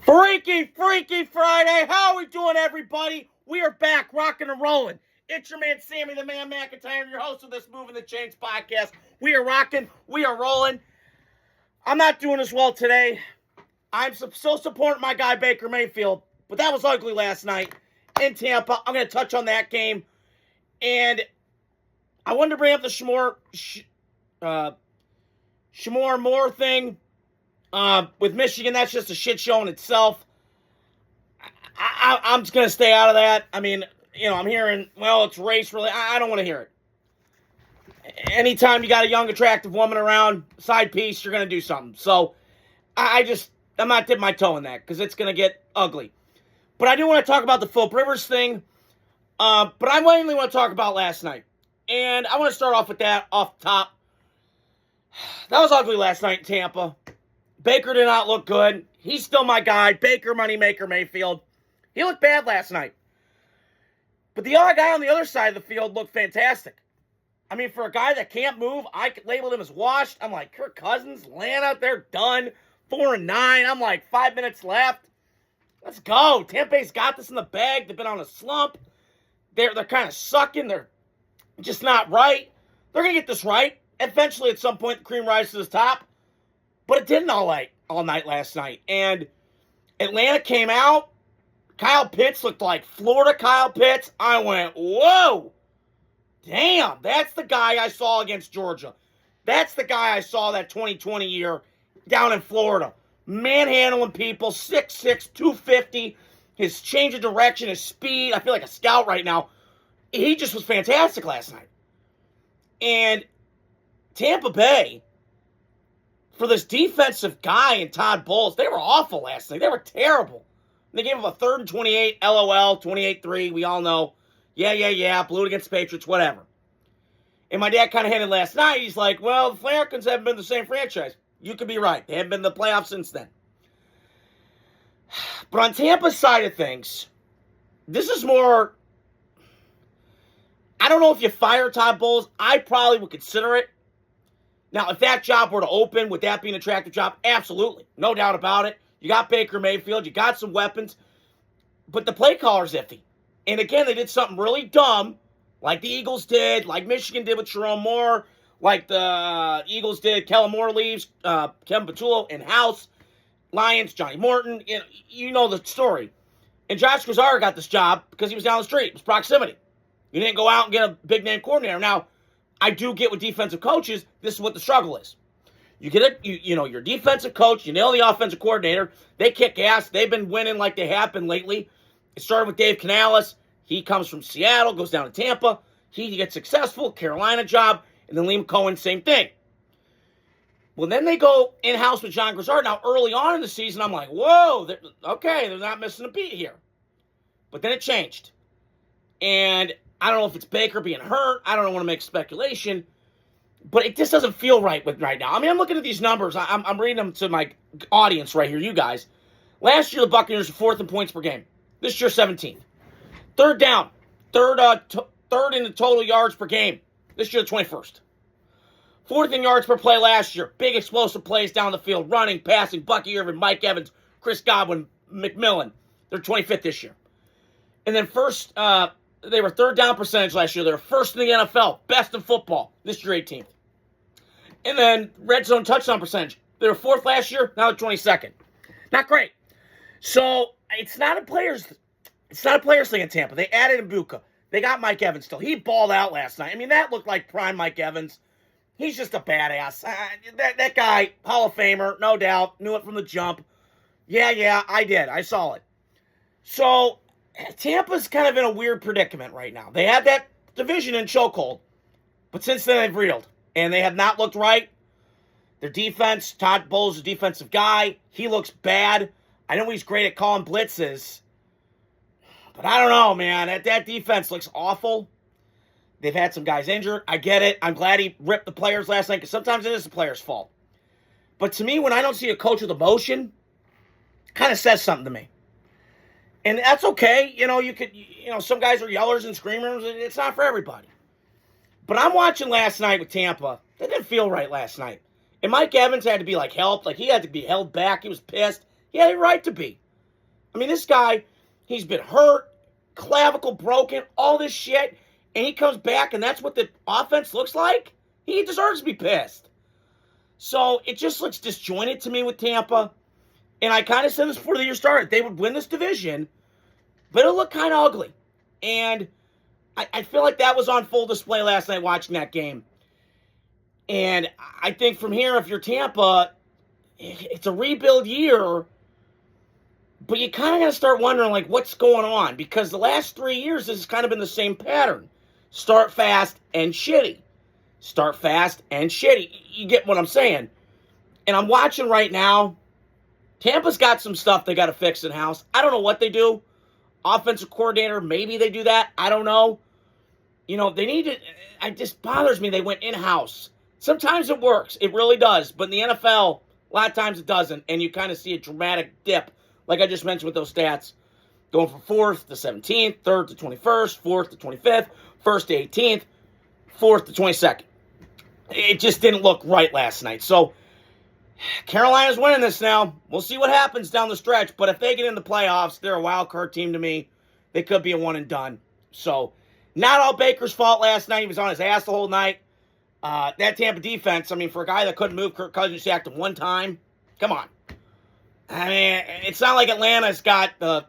Freaky Friday. How are we doing, everybody? We are back, rocking and rolling. It's your man, Sammy the Man McIntyre, your host of this Moving the Chains podcast. We are rocking. We are rolling. I'm not doing as well today. I'm still supporting my guy, Baker Mayfield, but that was ugly last night in Tampa. I'm going to touch on that game. And I wanted to bring up the Shemore Moore thing. With Michigan, that's just a shit show in itself. I'm just going to stay out of that. I mean, I'm hearing, well, it's race really. I don't want to hear it. Anytime you got a young, attractive woman around, side piece, you're going to do something. So, I'm not dipping my toe in that because it's going to get ugly. But I do want to talk about the Phillip Rivers thing. But I mainly want to talk about last night. And I want to start off with that off the top. That was ugly last night in Tampa. Baker did not look good. He's still my guy. Baker, Moneymaker, Mayfield. He looked bad last night. But the other guy on the other side of the field looked fantastic. I mean, for a guy that can't move, I labeled him as washed. I'm like, Kirk Cousins, Atlanta, they're done. 4-9. I'm like, 5 minutes left. Let's go. Tampa Bay's got this in the bag. They've been on a slump. They're kind of sucking. They're just not right. They're going to get this right. Eventually, at some point, the cream rises to the top. But it didn't all night last night. And Atlanta came out. Kyle Pitts looked like Florida Kyle Pitts. I went, whoa. Damn, that's the guy I saw against Georgia. That's the guy I saw that 2020 year down in Florida. Manhandling people, 6'6", 250. His change of direction, his speed. I feel like a scout right now. He just was fantastic last night. And Tampa Bay, for this defensive guy and Todd Bowles, they were awful last night. They were terrible. They gave him a 3rd and 28, LOL, 28-3. We all know. Yeah. Blew it against the Patriots, whatever. And my dad kind of hinted last night. He's like, well, the Falcons haven't been the same franchise. You could be right. They haven't been in the playoffs since then. But on Tampa's side of things, this is more, I don't know if you fire Todd Bowles. I probably would consider it. Now, if that job were to open, would that be an attractive job? Absolutely. No doubt about it. You got Baker Mayfield. You got some weapons. But the play caller's iffy. And again, they did something really dumb, like the Eagles did, like Michigan did with Jerome Moore, like the Eagles did. Kellen Moore leaves, Kevin Patullo in-house, Lions, Johnny Morton. You know the story. And Josh Guzar got this job because he was down the street. It was proximity. You didn't go out and get a big-name coordinator. Now, I do get with defensive coaches, this is what the struggle is. You get your defensive coach, you nail the offensive coordinator, they kick ass, they've been winning like they have been lately. It started with Dave Canales. He comes from Seattle, goes down to Tampa. He gets successful, Carolina job, and then Liam Cohen, same thing. Well, then they go in-house with John Grizzard. Now, early on in the season, I'm like, whoa, they're not missing a beat here. But then it changed. And I don't know if it's Baker being hurt. I don't want to make speculation. But it just doesn't feel right right now. I mean, I'm looking at these numbers. I'm reading them to my audience right here, you guys. Last year, the Buccaneers were 4th in points per game. This year, 17th. Third down. Third in the total yards per game. This year, 21st. 4th in yards per play last year. Big explosive plays down the field. Running, passing, Bucky Irvin, Mike Evans, Chris Godwin, McMillan. They're 25th this year. And then they were 3rd down percentage last year. They were 1st in the NFL. Best in football. This year, 18th. And then red zone touchdown percentage. They were 4th last year. Now they're 22nd. Not great. So it's not a players thing in Tampa. They added Ibuka. They got Mike Evans still. He balled out last night. I mean, that looked like prime Mike Evans. He's just a badass. That guy, Hall of Famer, no doubt. Knew it from the jump. Yeah, I did. I saw it. So Tampa's kind of in a weird predicament right now. They had that division in chokehold, but since then they've reeled, and they have not looked right. Their defense, Todd Bowles is a defensive guy. He looks bad. I know he's great at calling blitzes, but I don't know, man. That defense looks awful. They've had some guys injured. I get it. I'm glad he ripped the players last night because sometimes it is the player's fault. But to me, when I don't see a coach with emotion, it kind of says something to me. And that's okay. Some guys are yellers and screamers. And it's not for everybody. But I'm watching last night with Tampa. That didn't feel right last night. And Mike Evans had to be helped. He had to be held back. He was pissed. He had a right to be. I mean, this guy, he's been hurt, clavicle broken, all this shit, and he comes back, and that's what the offense looks like? He deserves to be pissed. So it just looks disjointed to me with Tampa. And I kind of said this before the year started. They would win this division, but it looked kind of ugly. And I feel like that was on full display last night watching that game. And I think from here, if you're Tampa, it's a rebuild year, but you kind of got to start wondering, like, what's going on? Because the last 3 years, this has kind of been the same pattern. Start fast and shitty. Start fast and shitty. You get what I'm saying? And I'm watching right now. Tampa's got some stuff they got to fix in-house. I don't know what they do. Offensive coordinator, maybe they do that. I don't know. You know, they need to... It just bothers me they went in-house. Sometimes it works. It really does. But in the NFL, a lot of times it doesn't. And you kind of see a dramatic dip, like I just mentioned with those stats. Going from 4th to 17th, 3rd to 21st, 4th to 25th, 1st to 18th, 4th to 22nd. It just didn't look right last night. So, Carolina's winning this now. We'll see what happens down the stretch. But if they get in the playoffs, they're a wild card team to me. They could be a one and done. So, not all Baker's fault last night. He was on his ass the whole night. That Tampa defense, I mean, for a guy that couldn't move, Kirk Cousins sacked him one time. Come on. I mean, it's not like Atlanta's got the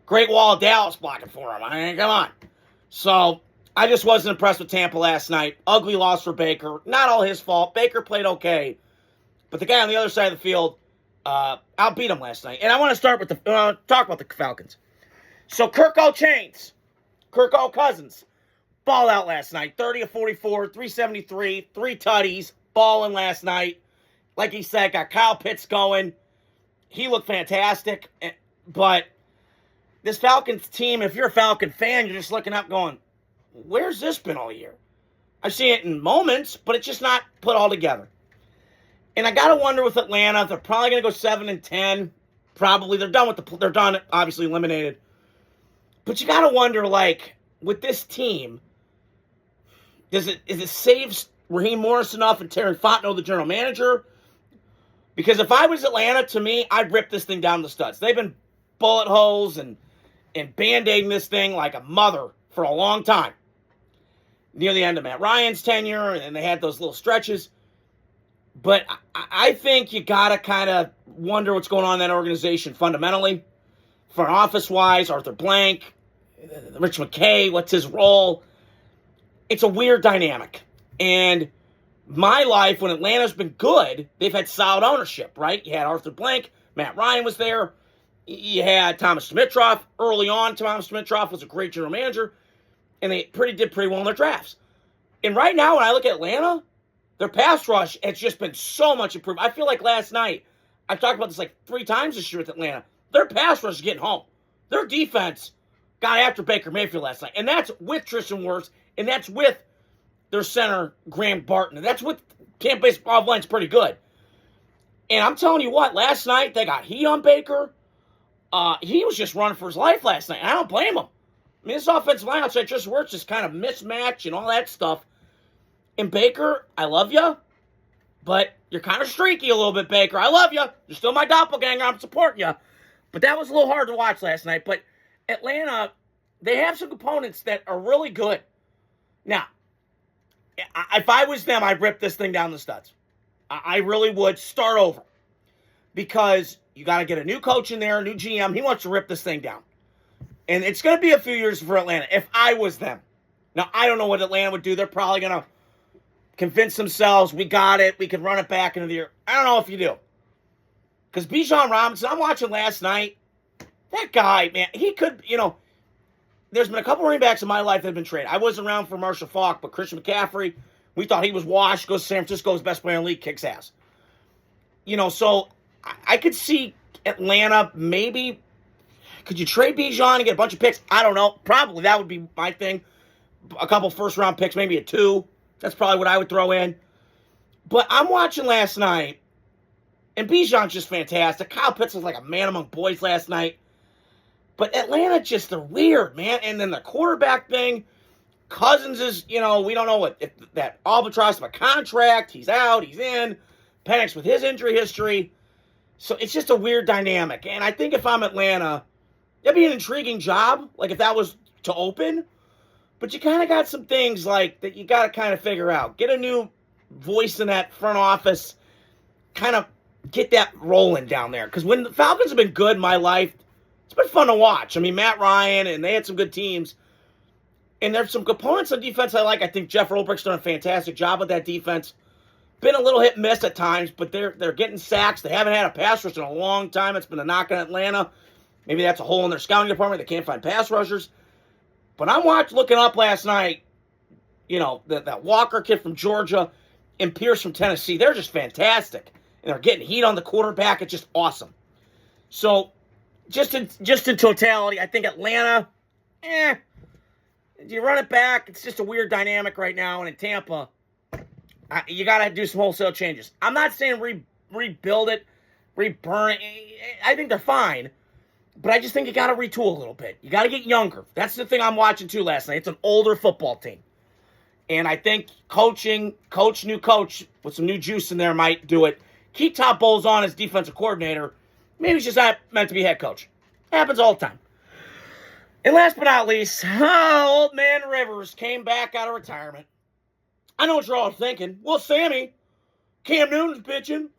Great Wall of Dallas blocking for him. I mean, come on. So, I just wasn't impressed with Tampa last night. Ugly loss for Baker. Not all his fault. Baker played okay. But the guy on the other side of the field outbeat him last night. And I want to start with talk about the Falcons. So, Kirk Cousins, ball out last night. 30 of 44, 373, 3 tutties, balling last night. Like he said, got Kyle Pitts going. He looked fantastic. But this Falcons team, if you're a Falcon fan, you're just looking up going, where's this been all year? I see it in moments, but it's just not put all together. And I got to wonder with Atlanta, they're probably going to go 7-10. Probably. They're done, obviously eliminated. But you got to wonder, like, with this team, is it save Raheem Morris enough and Terry Fontenot, the general manager? Because if I was Atlanta, to me, I'd rip this thing down the studs. They've been bullet holes and Band-Aiding this thing like a mother for a long time. Near the end of Matt Ryan's tenure, and they had those little stretches. But I think you got to kind of wonder what's going on in that organization fundamentally. Front office-wise, Arthur Blank, Rich McKay, what's his role? It's a weird dynamic. And my life, when Atlanta's been good, they've had solid ownership, right? You had Arthur Blank, Matt Ryan was there. You had Thomas Dimitroff. Early on, Thomas Dimitroff was a great general manager. And they did pretty well in their drafts. And right now, when I look at Atlanta, their pass rush has just been so much improved. I feel like last night, I've talked about this like 3 times this year with Atlanta. Their pass rush is getting home. Their defense got after Baker Mayfield last night. And that's with Tristan Wirfs. And that's with their center, Graham Barton. And that's with Tampa Bay's offense line's pretty good. And I'm telling you what, last night, they got heat on Baker. He was just running for his life last night. I don't blame him. I mean, this offensive line outside Tristan Wirfs just kind of mismatch and all that stuff. And Baker, I love you, but you're kind of streaky a little bit, Baker. I love you. You're still my doppelganger. I'm supporting you. But that was a little hard to watch last night. But Atlanta, they have some components that are really good. Now, if I was them, I'd rip this thing down the studs. I really would start over. Because you got to get a new coach in there, a new GM. He wants to rip this thing down. And it's going to be a few years for Atlanta, if I was them. Now, I don't know what Atlanta would do. They're probably going to convince themselves, we got it, we can run it back into the year. I don't know if you do. Because Bijan Robinson, I'm watching last night. That guy, man, he could, there's been a couple running backs in my life that have been traded. I wasn't around for Marshall Faulk, but Christian McCaffrey, we thought he was washed, goes to San Francisco's best player in the league, kicks ass. So I could see Atlanta maybe. Could you trade Bijan and get a bunch of picks? I don't know. Probably that would be my thing. A couple first-round picks, maybe a 2. That's probably what I would throw in. But I'm watching last night, and Bijan's just fantastic. Kyle Pitts was like a man among boys last night. But Atlanta just, they're weird, man. And then the quarterback thing, Cousins is, we don't know if that albatross of a contract. He's out, he's in. Penix with his injury history. So it's just a weird dynamic. And I think if I'm Atlanta, that'd be an intriguing job, like if that was to open. But you kind of got some things like that you got to kind of figure out. Get a new voice in that front office. Kind of get that rolling down there. Because when the Falcons have been good in my life, it's been fun to watch. I mean, Matt Ryan, and they had some good teams. And there's some components on defense I like. I think Jeff Robrick's done a fantastic job with that defense. Been a little hit and miss at times, but they're getting sacks. They haven't had a pass rush in a long time. It's been a knock on Atlanta. Maybe that's a hole in their scouting department. They can't find pass rushers. But I'm looking up last night, that Walker kid from Georgia and Pierce from Tennessee. They're just fantastic. And they're getting heat on the quarterback. It's just awesome. So, just in totality, I think Atlanta, you run it back. It's just a weird dynamic right now. And in Tampa, you got to do some wholesale changes. I'm not saying rebuild it, reburn it. I think they're fine. But I just think you got to retool a little bit. You got to get younger. That's the thing I'm watching, too, last night. It's an older football team. And I think new coach with some new juice in there might do it. Keep Todd Bowles on as defensive coordinator. Maybe he's just not meant to be head coach. Happens all the time. And last but not least, old man Rivers came back out of retirement. I know what you're all thinking. Well, Sammy, Cam Newton's bitching.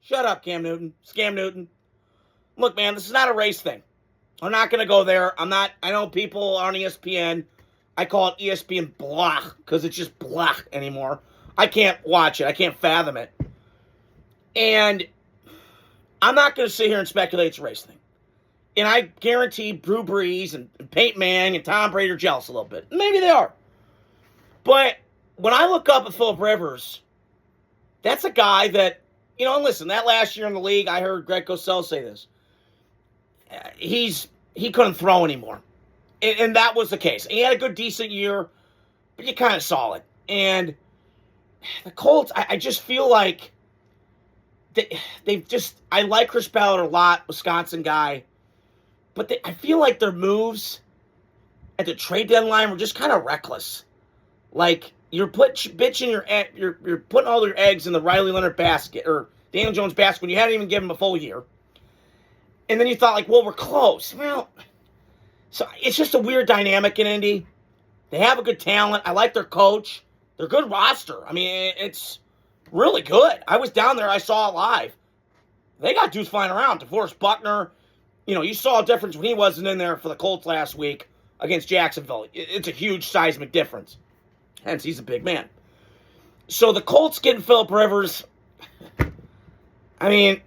Shut up, Cam Newton. Scam Newton. Look, man, this is not a race thing. I'm not going to go there. I know people on ESPN, I call it ESPN blah, because it's just blah anymore. I can't watch it. I can't fathom it. And I'm not going to sit here and speculate it's a race thing. And I guarantee Drew Brees and Peyton Manning and Tom Brady are jealous a little bit. Maybe they are. But when I look up at Phillip Rivers, that's a guy that, and listen, that last year in the league, I heard Greg Cosell say this. He couldn't throw anymore. And that was the case. He had a good, decent year, but you kind of saw it. And the Colts, I just feel like I like Chris Ballard a lot, Wisconsin guy, but I feel like their moves at the trade deadline were just kind of reckless. Like, you're putting all your eggs in the Riley Leonard basket, or Daniel Jones basket, when you hadn't even given him a full year. And then you thought, like, well, we're close. Well, so it's just a weird dynamic in Indy. They have a good talent. I like their coach. They're a good roster. I mean, it's really good. I was down there. I saw it live. They got dudes flying around. DeForest Buckner. You saw a difference when he wasn't in there for the Colts last week against Jacksonville. It's a huge seismic difference. Hence, he's a big man. So the Colts getting Phillip Rivers, I mean,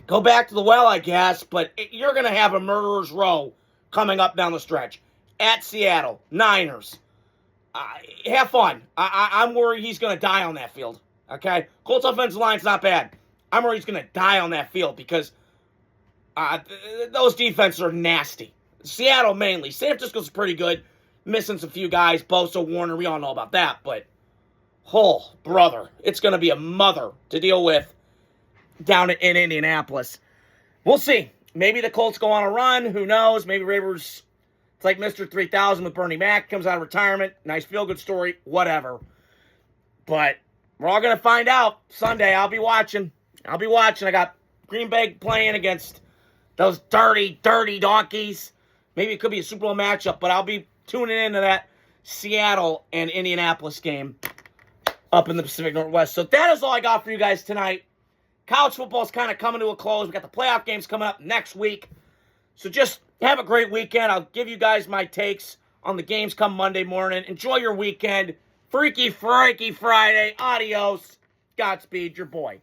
go back to the well, I guess, but you're going to have a murderer's row coming up down the stretch. At Seattle, Niners. Have fun. I'm worried he's going to die on that field. Okay? Colts offensive line's not bad. I'm worried he's going to die on that field because those defenses are nasty. Seattle mainly. San Francisco's pretty good. Missing some few guys. Bosa, Warner, we all know about that. But, oh, brother, it's going to be a mother to deal with down in Indianapolis. We'll see. Maybe the Colts go on a run. Who knows? Maybe Rivers, it's like Mr. 3000 with Bernie Mac, comes out of retirement. Nice feel-good story. Whatever. But we're all going to find out Sunday. I'll be watching. I got Green Bay playing against those dirty, dirty donkeys. Maybe it could be a Super Bowl matchup, but I'll be tuning into that Seattle and Indianapolis game up in the Pacific Northwest. So that is all I got for you guys tonight. College football is kind of coming to a close. We got the playoff games coming up next week. So just have a great weekend. I'll give you guys my takes on the games come Monday morning. Enjoy your weekend. Freaky Friday. Adios. Godspeed, your boy.